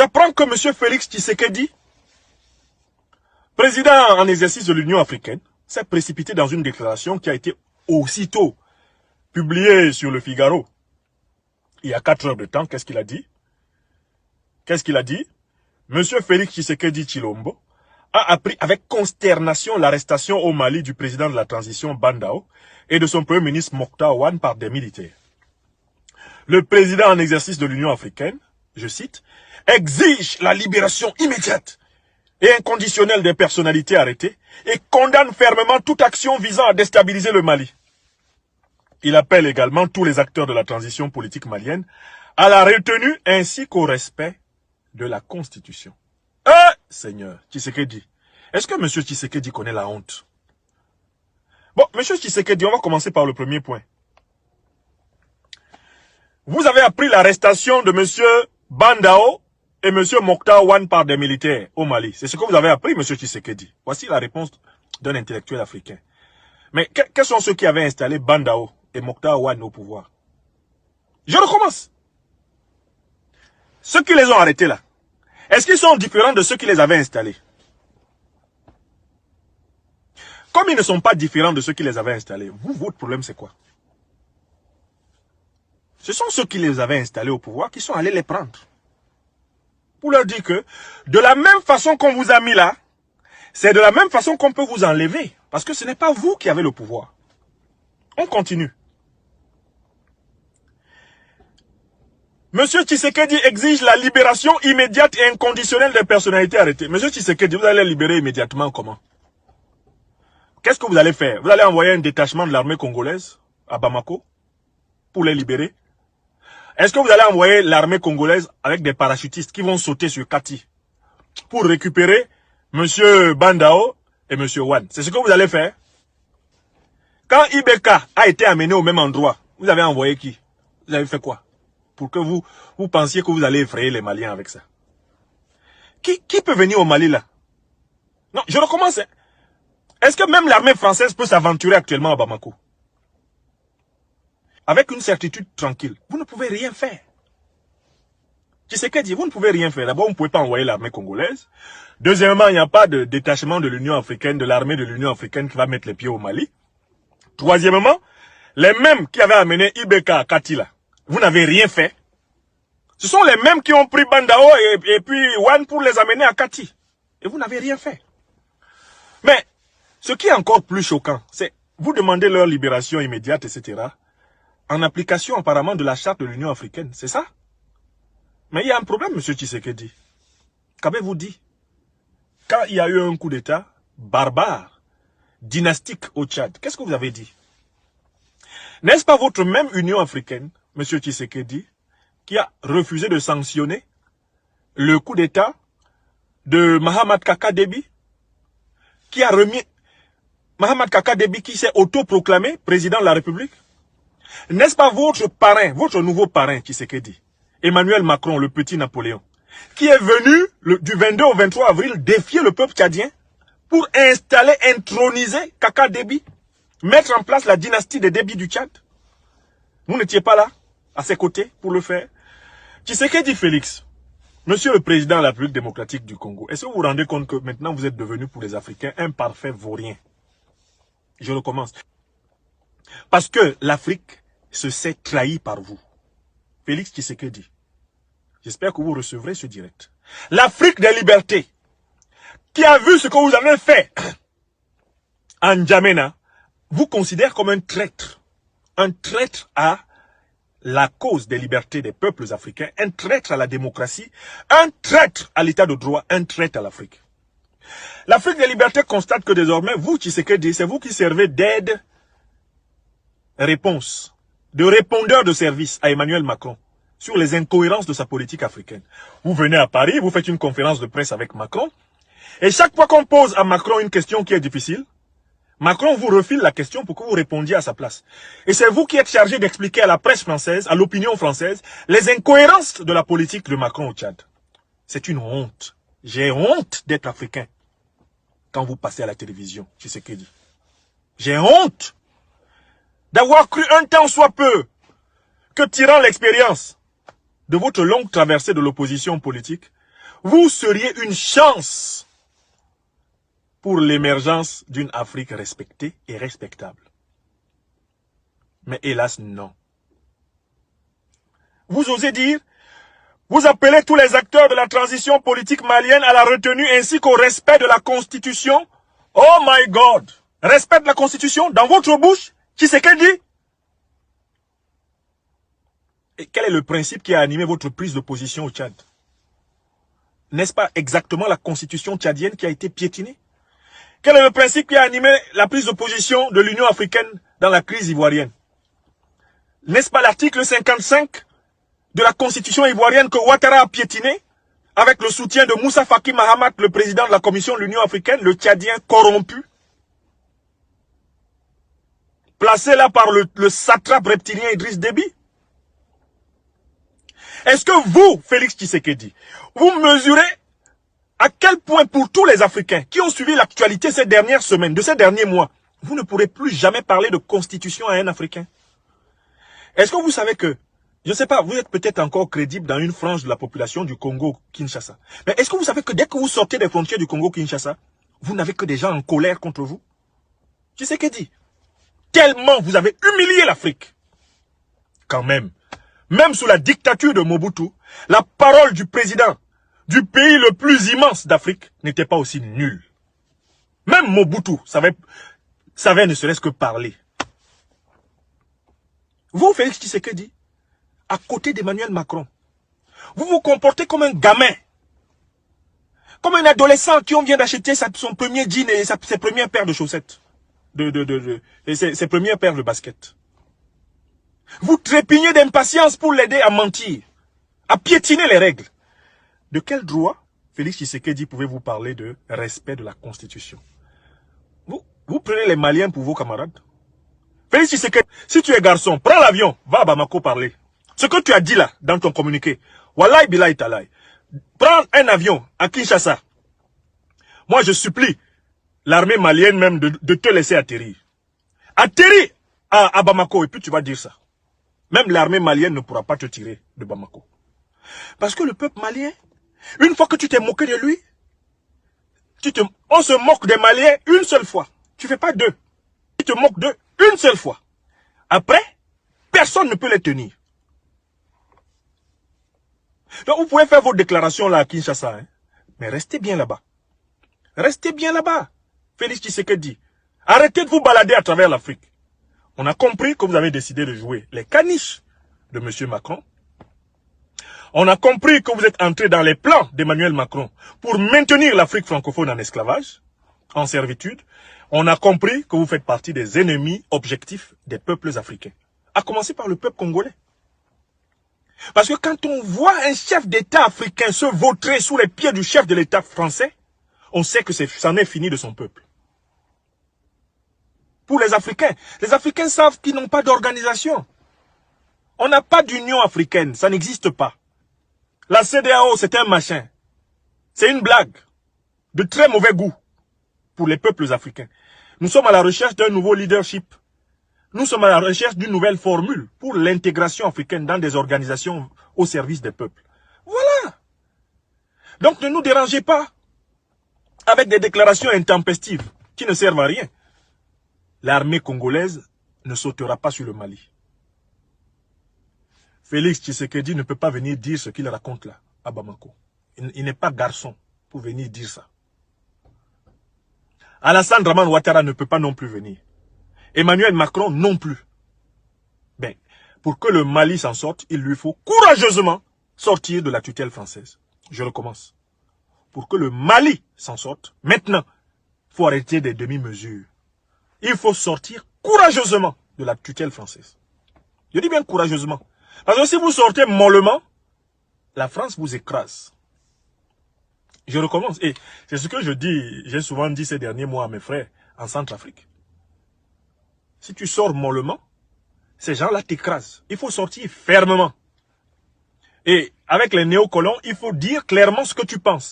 J'apprends que M. Félix Tshisekedi, président en exercice de l'Union africaine, s'est précipité dans une déclaration qui a été aussitôt publiée sur le Figaro. Il y a 4 heures de temps, qu'est-ce qu'il a dit? Qu'est-ce qu'il a dit? M. Félix Tshisekedi Tshilombo a appris avec consternation l'arrestation au Mali du président de la transition Bandao et de son premier ministre Mokhtar Ouane par des militaires. Le président en exercice de l'Union africaine, je cite, exige la libération immédiate et inconditionnelle des personnalités arrêtées et condamne fermement toute action visant à déstabiliser le Mali. Il appelle également tous les acteurs de la transition politique malienne à la retenue ainsi qu'au respect de la Constitution. Seigneur, Tshisekedi, est-ce que M. Tshisekedi connaît la honte? Bon, M. Tshisekedi, on va commencer par le premier point. Vous avez appris l'arrestation de M. Bandao et M. Mokhtar Ouane par des militaires au Mali. C'est ce que vous avez appris, M. Tshisekedi. Voici la réponse d'un intellectuel africain. Mais quels sont ceux qui avaient installé Bandao et Mokhtar Ouane au pouvoir? Je recommence. Ceux qui les ont arrêtés là, est-ce qu'ils sont différents de ceux qui les avaient installés? Comme ils ne sont pas différents de ceux qui les avaient installés, vous, votre problème c'est quoi? Ce sont ceux qui les avaient installés au pouvoir qui sont allés les prendre. Pour leur dire que, de la même façon qu'on vous a mis là, c'est de la même façon qu'on peut vous enlever. Parce que ce n'est pas vous qui avez le pouvoir. On continue. Monsieur Tshisekedi exige la libération immédiate et inconditionnelle des personnalités arrêtées. Monsieur Tshisekedi, vous allez libérer immédiatement comment? Qu'est-ce que vous allez faire? Vous allez envoyer un détachement de l'armée congolaise à Bamako pour les libérer? Est-ce que vous allez envoyer l'armée congolaise avec des parachutistes qui vont sauter sur Kati pour récupérer Monsieur Bandao et Monsieur Ouane? C'est ce que vous allez faire? Quand Ibeka a été amené au même endroit, vous avez envoyé qui? Vous avez fait quoi? Pour que vous pensiez que vous allez effrayer les Maliens avec ça. Qui peut venir au Mali là? Non, je recommence. Est-ce que même l'armée française peut s'aventurer actuellement à Bamako? Avec une certitude tranquille, vous ne pouvez rien faire. Tshisekedi, vous ne pouvez rien faire. D'abord, vous ne pouvez pas envoyer l'armée congolaise. Deuxièmement, il n'y a pas de détachement de l'Union africaine, de l'armée de l'Union africaine qui va mettre les pieds au Mali. Troisièmement, les mêmes qui avaient amené Ibeka à Katila, vous n'avez rien fait. Ce sont les mêmes qui ont pris Bandao et puis Ouane pour les amener à Kati. Et vous n'avez rien fait. Mais, ce qui est encore plus choquant, c'est vous demandez leur libération immédiate, etc. En application apparemment de la charte de l'Union africaine. C'est ça? Mais il y a un problème, M. Tshisekedi. Qu'avez-vous dit? Quand il y a eu un coup d'État barbare, dynastique au Tchad, qu'est-ce que vous avez dit? N'est-ce pas votre même Union africaine, M. Tshisekedi, qui a refusé de sanctionner le coup d'État de Mahamat Kaka Déby, qui a remis Mahamat Kaka Déby qui s'est autoproclamé président de la République? N'est-ce pas votre parrain, votre nouveau parrain Tshisekedi, Emmanuel Macron, le petit Napoléon, qui est venu du 22 au 23 avril défier le peuple tchadien pour installer, introniser Kaka Déby, mettre en place la dynastie des Déby du Tchad? Vous n'étiez pas là, à ses côtés, pour le faire? Tshisekedi Félix, Monsieur le Président de la République démocratique du Congo, est-ce que vous vous rendez compte que maintenant vous êtes devenu pour les Africains un parfait vaurien? Je recommence. Parce que l'Afrique se sait trahie par vous. Félix Tshisekedi, j'espère que vous recevrez ce direct. L'Afrique des libertés, qui a vu ce que vous avez fait en N'Djamena, vous considère comme un traître à la cause des libertés des peuples africains, un traître à la démocratie, un traître à l'état de droit, un traître à l'Afrique. L'Afrique des libertés constate que désormais, vous, Tshisekedi, c'est vous qui servez d'aide-réponse, de répondeur de service à Emmanuel Macron sur les incohérences de sa politique africaine. Vous venez à Paris, vous faites une conférence de presse avec Macron, et chaque fois qu'on pose à Macron une question qui est difficile, Macron vous refile la question pour que vous répondiez à sa place. Et c'est vous qui êtes chargé d'expliquer à la presse française, à l'opinion française, les incohérences de la politique de Macron au Tchad. C'est une honte. J'ai honte d'être africain quand vous passez à la télévision, Tshisekedi. J'ai honte d'avoir cru un temps soit peu que tirant l'expérience de votre longue traversée de l'opposition politique, vous seriez une chance pour l'émergence d'une Afrique respectée et respectable. Mais hélas, non. Vous osez dire, vous appelez tous les acteurs de la transition politique malienne à la retenue ainsi qu'au respect de la Constitution. Oh my God! Respect de la Constitution dans votre bouche, Tshisekedi. Et quel est le principe qui a animé votre prise de position au Tchad? N'est-ce pas exactement la Constitution tchadienne qui a été piétinée? Quel est le principe qui a animé la prise de position de l'Union africaine dans la crise ivoirienne? N'est-ce pas l'article 55 de la Constitution ivoirienne que Ouattara a piétiné avec le soutien de Moussa Faki Mahamat, le président de la Commission de l'Union africaine, le Tchadien corrompu, placé là par le satrape reptilien Idriss Déby? Est-ce que vous, Félix Tshisekedi, vous mesurez à quel point pour tous les Africains qui ont suivi l'actualité ces dernières semaines, de ces derniers mois, vous ne pourrez plus jamais parler de constitution à un Africain? Est-ce que vous savez que, je ne sais pas, vous êtes peut-être encore crédible dans une frange de la population du Congo-Kinshasa. Mais est-ce que vous savez que dès que vous sortez des frontières du Congo-Kinshasa, vous n'avez que des gens en colère contre vous? Tshisekedi, tellement vous avez humilié l'Afrique. Quand même sous la dictature de Mobutu, la parole du président du pays le plus immense d'Afrique n'était pas aussi nulle. Même Mobutu savait ne serait-ce que parler. Vous, Félix Tshisekedi, à côté d'Emmanuel Macron, vous vous comportez comme un gamin, comme un adolescent qui vient d'acheter son premier jean et ses premières paires de chaussettes, et ses premières paires de baskets. Vous trépignez d'impatience pour l'aider à mentir, à piétiner les règles. De quel droit, Félix Tshisekedi, pouvez-vous parler de respect de la Constitution? Vous prenez les Maliens pour vos camarades? Félix Tshisekedi, si tu es garçon, prends l'avion, va à Bamako parler. Ce que tu as dit là, dans ton communiqué, Wallahi Billahi Talahi, prends un avion à Kinshasa. Moi, je supplie l'armée malienne même de te laisser atterrir. Atterris à Bamako et puis tu vas dire ça. Même l'armée malienne ne pourra pas te tirer de Bamako. Parce que le peuple malien, une fois que tu t'es moqué de lui, on se moque des Maliens une seule fois. Tu ne fais pas deux. Tu te moques d'eux une seule fois. Après, personne ne peut les tenir. Donc vous pouvez faire vos déclarations là à Kinshasa, hein, mais restez bien là-bas. Restez bien là-bas. Félix Tshisekedi, arrêtez de vous balader à travers l'Afrique. On a compris que vous avez décidé de jouer les caniches de M. Macron. On a compris que vous êtes entré dans les plans d'Emmanuel Macron pour maintenir l'Afrique francophone en esclavage, en servitude. On a compris que vous faites partie des ennemis objectifs des peuples africains. À commencer par le peuple congolais. Parce que quand on voit un chef d'État africain se vautrer sous les pieds du chef de l'État français, on sait que c'en est fini de son peuple. Pour les Africains savent qu'ils n'ont pas d'organisation. On n'a pas d'union africaine, ça n'existe pas. La CEDEAO, c'est un machin. C'est une blague de très mauvais goût pour les peuples africains. Nous sommes à la recherche d'un nouveau leadership. Nous sommes à la recherche d'une nouvelle formule pour l'intégration africaine dans des organisations au service des peuples. Voilà. Donc ne nous dérangez pas avec des déclarations intempestives qui ne servent à rien. L'armée congolaise ne sautera pas sur le Mali. Félix Tshisekedi ne peut pas venir dire ce qu'il raconte là, à Bamako. Il n'est pas garçon pour venir dire ça. Alassane Draman Ouattara ne peut pas non plus venir. Emmanuel Macron non plus. Ben, pour que le Mali s'en sorte, il lui faut courageusement sortir de la tutelle française. Je recommence. Pour que le Mali s'en sorte, maintenant, il faut arrêter des demi-mesures. Il faut sortir courageusement de la tutelle française. Je dis bien courageusement. Parce que si vous sortez mollement, la France vous écrase. Je recommence. Et c'est ce que je dis, j'ai souvent dit ces derniers mois à mes frères en Centrafrique. Si tu sors mollement, ces gens-là t'écrasent. Il faut sortir fermement. Et avec les néocolons, il faut dire clairement ce que tu penses.